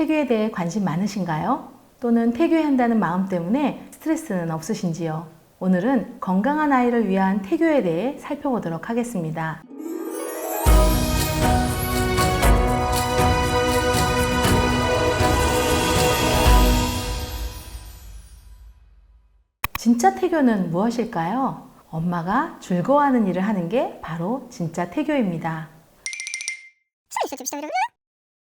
태교에 대해 관심 많으신가요? 또는 태교한다는 마음 때문에 스트레스는 없으신지요? 오늘은 건강한 아이를 위한 태교에 대해 살펴보도록 하겠습니다. 진짜 태교는 무엇일까요? 엄마가 즐거워하는 일을 하는 게 바로 진짜 태교입니다.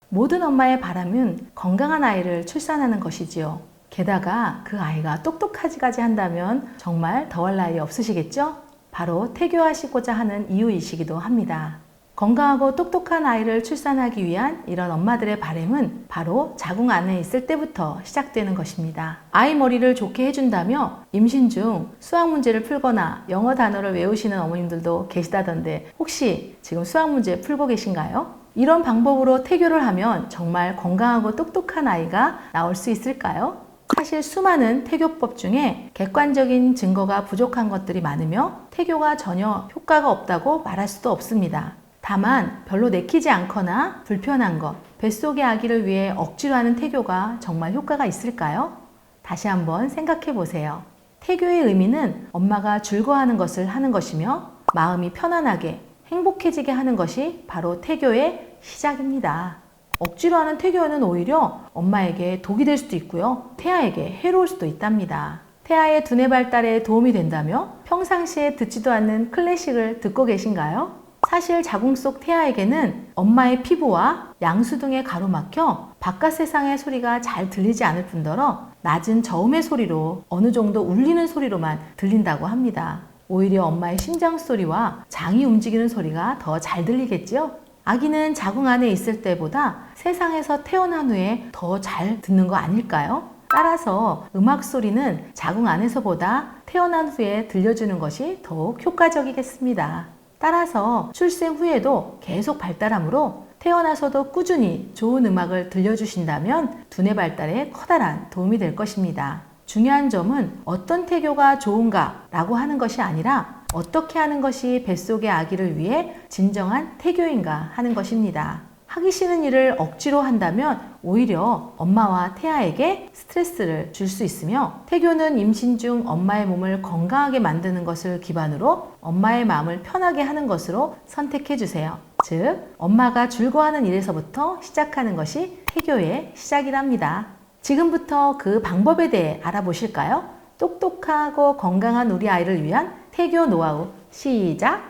모든 엄마의 바람은 건강한 아이를 출산하는 것이지요. 게다가 그 아이가 똑똑하지까지 한다면 정말 더할 나위 없으시겠죠? 바로 태교하시고자 하는 이유이시기도 합니다. 건강하고 똑똑한 아이를 출산하기 위한 이런 엄마들의 바람은 바로 자궁 안에 있을 때부터 시작되는 것입니다. 아이 머리를 좋게 해준다며 임신 중 수학 문제를 풀거나 영어 단어를 외우시는 어머님들도 계시다던데 혹시 지금 수학 문제 풀고 계신가요? 이런 방법으로 태교를 하면 정말 건강하고 똑똑한 아이가 나올 수 있을까요? 사실 수많은 태교법 중에 객관적인 증거가 부족한 것들이 많으며 태교가 전혀 효과가 없다고 말할 수도 없습니다. 다만 별로 내키지 않거나 불편한 것, 뱃속의 아기를 위해 억지로 하는 태교가 정말 효과가 있을까요? 다시 한번 생각해 보세요. 태교의 의미는 엄마가 즐거워하는 것을 하는 것이며 마음이 편안하게 행복해지게 하는 것이 바로 태교의 시작입니다. 억지로 하는 태교는 오히려 엄마에게 독이 될 수도 있고요. 태아에게 해로울 수도 있답니다. 태아의 두뇌 발달에 도움이 된다며 평상시에 듣지도 않는 클래식을 듣고 계신가요? 사실 자궁 속 태아에게는 엄마의 피부와 양수등에 가로막혀 바깥 세상의 소리가 잘 들리지 않을 뿐더러 낮은 저음의 소리로 어느 정도 울리는 소리로만 들린다고 합니다. 오히려 엄마의 심장 소리와 장이 움직이는 소리가 더 잘 들리겠지요? 아기는 자궁 안에 있을 때보다 세상에서 태어난 후에 더 잘 듣는 거 아닐까요? 따라서 음악 소리는 자궁 안에서보다 태어난 후에 들려주는 것이 더욱 효과적이겠습니다. 따라서 출생 후에도 계속 발달하므로 태어나서도 꾸준히 좋은 음악을 들려주신다면 두뇌 발달에 커다란 도움이 될 것입니다. 중요한 점은 어떤 태교가 좋은가 라고 하는 것이 아니라 어떻게 하는 것이 뱃속의 아기를 위해 진정한 태교인가 하는 것입니다. 하기 싫은 일을 억지로 한다면 오히려 엄마와 태아에게 스트레스를 줄 수 있으며 태교는 임신 중 엄마의 몸을 건강하게 만드는 것을 기반으로 엄마의 마음을 편하게 하는 것으로 선택해 주세요. 즉, 엄마가 즐거워하는 일에서부터 시작하는 것이 태교의 시작이랍니다. 지금부터 그 방법에 대해 알아보실까요? 똑똑하고 건강한 우리 아이를 위한 태교 노하우 시작!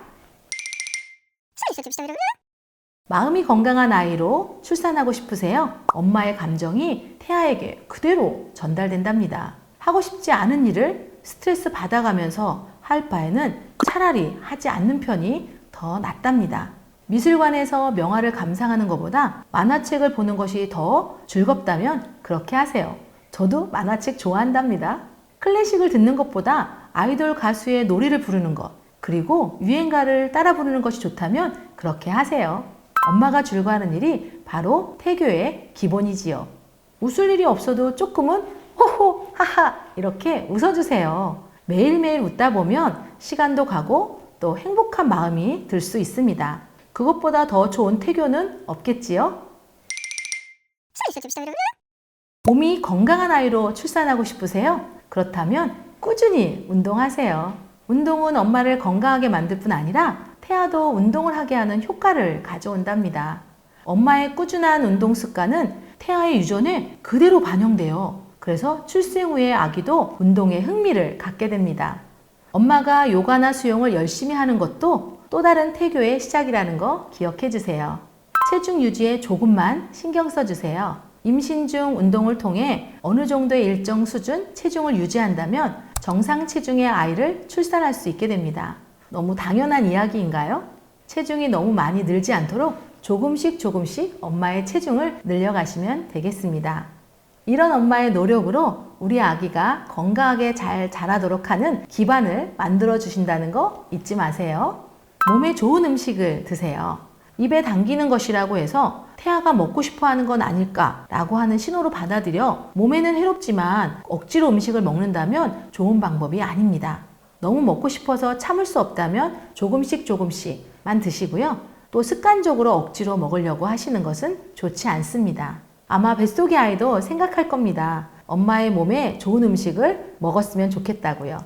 마음이 건강한 아이로 출산하고 싶으세요? 엄마의 감정이 태아에게 그대로 전달된답니다. 하고 싶지 않은 일을 스트레스 받아가면서 할 바에는 차라리 하지 않는 편이 더 낫답니다. 미술관에서 명화를 감상하는 것보다 만화책을 보는 것이 더 즐겁다면 그렇게 하세요. 저도 만화책 좋아한답니다. 클래식을 듣는 것보다 아이돌 가수의 노래를 부르는 것, 그리고 유행가를 따라 부르는 것이 좋다면 그렇게 하세요. 엄마가 즐거워하는 일이 바로 태교의 기본이지요. 웃을 일이 없어도 조금은 호호 하하 이렇게 웃어주세요. 매일매일 웃다 보면 시간도 가고 또 행복한 마음이 들 수 있습니다. 그것보다 더 좋은 태교는 없겠지요? 몸이 건강한 아이로 출산하고 싶으세요? 그렇다면 꾸준히 운동하세요. 운동은 엄마를 건강하게 만들 뿐 아니라 태아도 운동을 하게 하는 효과를 가져온답니다. 엄마의 꾸준한 운동 습관은 태아의 유전에 그대로 반영돼요. 그래서 출생 후에 아기도 운동에 흥미를 갖게 됩니다. 엄마가 요가나 수영을 열심히 하는 것도 또 다른 태교의 시작이라는 거 기억해 주세요. 체중 유지에 조금만 신경 써주세요. 임신 중 운동을 통해 어느 정도의 일정 수준 체중을 유지한다면 정상 체중의 아이를 출산할 수 있게 됩니다. 너무 당연한 이야기인가요? 체중이 너무 많이 늘지 않도록 조금씩 엄마의 체중을 늘려가시면 되겠습니다. 이런 엄마의 노력으로 우리 아기가 건강하게 잘 자라도록 하는 기반을 만들어 주신다는 거 잊지 마세요. 몸에 좋은 음식을 드세요. 입에 당기는 것이라고 해서 태아가 먹고 싶어 하는 건 아닐까라고 하는 신호로 받아들여 몸에는 해롭지만 억지로 음식을 먹는다면 좋은 방법이 아닙니다. 너무 먹고 싶어서 참을 수 없다면 조금씩만 드시고요. 또 습관적으로 억지로 먹으려고 하시는 것은 좋지 않습니다. 아마 뱃속의 아이도 생각할 겁니다. 엄마의 몸에 좋은 음식을 먹었으면 좋겠다고요.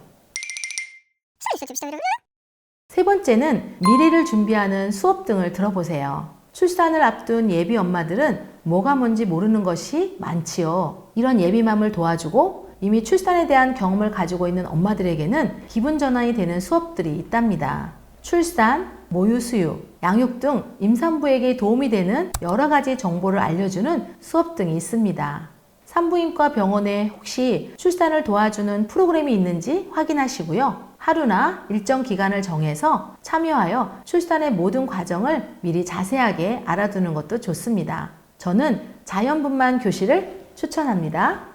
세 번째는 미래를 준비하는 수업 등을 들어보세요. 출산을 앞둔 예비 엄마들은 뭐가 뭔지 모르는 것이 많지요. 이런 예비맘을 도와주고 이미 출산에 대한 경험을 가지고 있는 엄마들에게는 기분 전환이 되는 수업들이 있답니다. 출산, 모유 수유, 양육 등 임산부에게 도움이 되는 여러 가지 정보를 알려주는 수업 등이 있습니다. 산부인과 병원에 혹시 출산을 도와주는 프로그램이 있는지 확인하시고요. 하루나 일정 기간을 정해서 참여하여 출산의 모든 과정을 미리 자세하게 알아두는 것도 좋습니다. 저는 자연분만 교실을 추천합니다.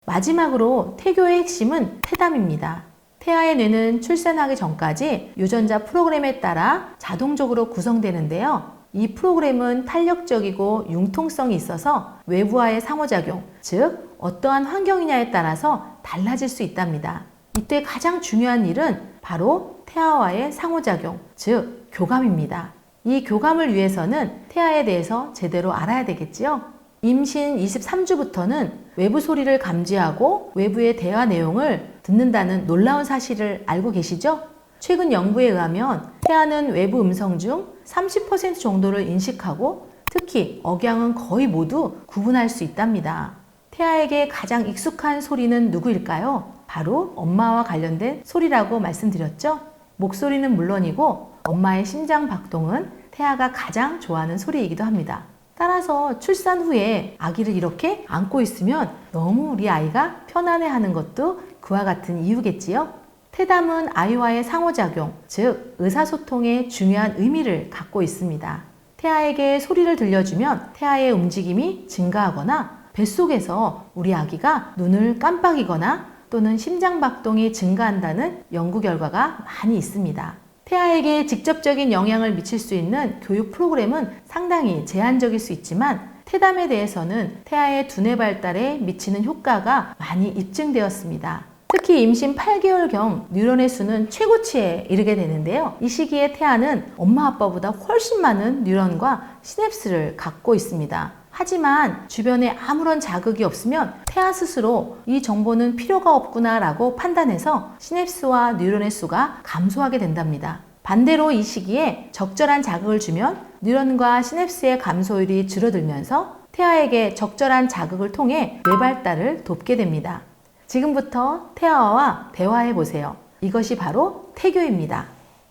마지막으로 태교의 핵심은 태담입니다. 태아의 뇌는 출산하기 전까지 유전자 프로그램에 따라 자동적으로 구성되는데요. 이 프로그램은 탄력적이고 융통성이 있어서 외부와의 상호작용, 즉 어떠한 환경이냐에 따라서 달라질 수 있답니다. 이때 가장 중요한 일은 바로 태아와의 상호작용, 즉 교감입니다. 이 교감을 위해서는 태아에 대해서 제대로 알아야 되겠지요. 임신 23주부터는 외부 소리를 감지하고 외부의 대화 내용을 듣는다는 놀라운 사실을 알고 계시죠? 최근 연구에 의하면 태아는 외부 음성 중 30% 정도를 인식하고 특히 억양은 거의 모두 구분할 수 있답니다. 태아에게 가장 익숙한 소리는 누구일까요? 바로 엄마와 관련된 소리라고 말씀드렸죠? 목소리는 물론이고 엄마의 심장 박동은 태아가 가장 좋아하는 소리이기도 합니다. 따라서 출산 후에 아기를 이렇게 안고 있으면 너무 우리 아이가 편안해하는 것도 그와 같은 이유겠지요. 태담은 아이와의 상호작용, 즉 의사소통에 중요한 의미를 갖고 있습니다. 태아에게 소리를 들려주면 태아의 움직임이 증가하거나 뱃속에서 우리 아기가 눈을 깜빡이거나 또는 심장박동이 증가한다는 연구 결과가 많이 있습니다. 태아에게 직접적인 영향을 미칠 수 있는 교육 프로그램은 상당히 제한적일 수 있지만 태담에 대해서는 태아의 두뇌 발달에 미치는 효과가 많이 입증되었습니다. 특히 임신 8개월경 뉴런의 수는 최고치에 이르게 되는데요. 이 시기에 태아는 엄마 아빠보다 훨씬 많은 뉴런과 시냅스를 갖고 있습니다. 하지만 주변에 아무런 자극이 없으면 태아 스스로 이 정보는 필요가 없구나 라고 판단해서 시냅스와 뉴런의 수가 감소하게 된답니다. 반대로 이 시기에 적절한 자극을 주면 뉴런과 시냅스의 감소율이 줄어들면서 태아에게 적절한 자극을 통해 뇌 발달을 돕게 됩니다. 지금부터 태아와 대화해 보세요. 이것이 바로 태교입니다.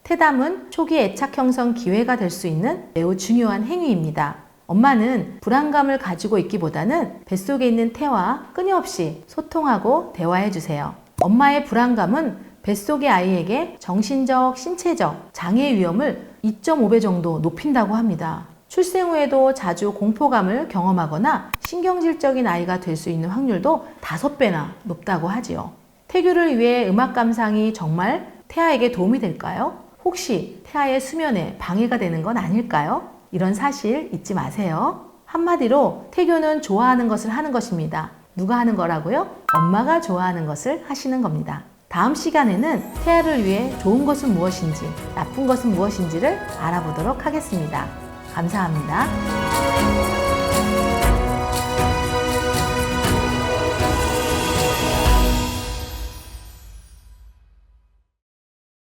태담은 초기 애착 형성 기회가 될 수 있는 매우 중요한 행위입니다. 엄마는 불안감을 가지고 있기보다는 뱃속에 있는 태와 끊임없이 소통하고 대화해 주세요. 엄마의 불안감은 뱃속의 아이에게 정신적, 신체적 장애 위험을 2.5배 정도 높인다고 합니다. 출생 후에도 자주 공포감을 경험하거나 신경질적인 아이가 될 수 있는 확률도 5배나 높다고 하지요. 태교를 위해 음악 감상이 정말 태아에게 도움이 될까요? 혹시 태아의 수면에 방해가 되는 건 아닐까요? 이런 사실 잊지 마세요. 한마디로 태교는 좋아하는 것을 하는 것입니다. 누가 하는 거라고요? 엄마가 좋아하는 것을 하시는 겁니다. 다음 시간에는 태아를 위해 좋은 것은 무엇인지, 나쁜 것은 무엇인지를 알아보도록 하겠습니다. 감사합니다.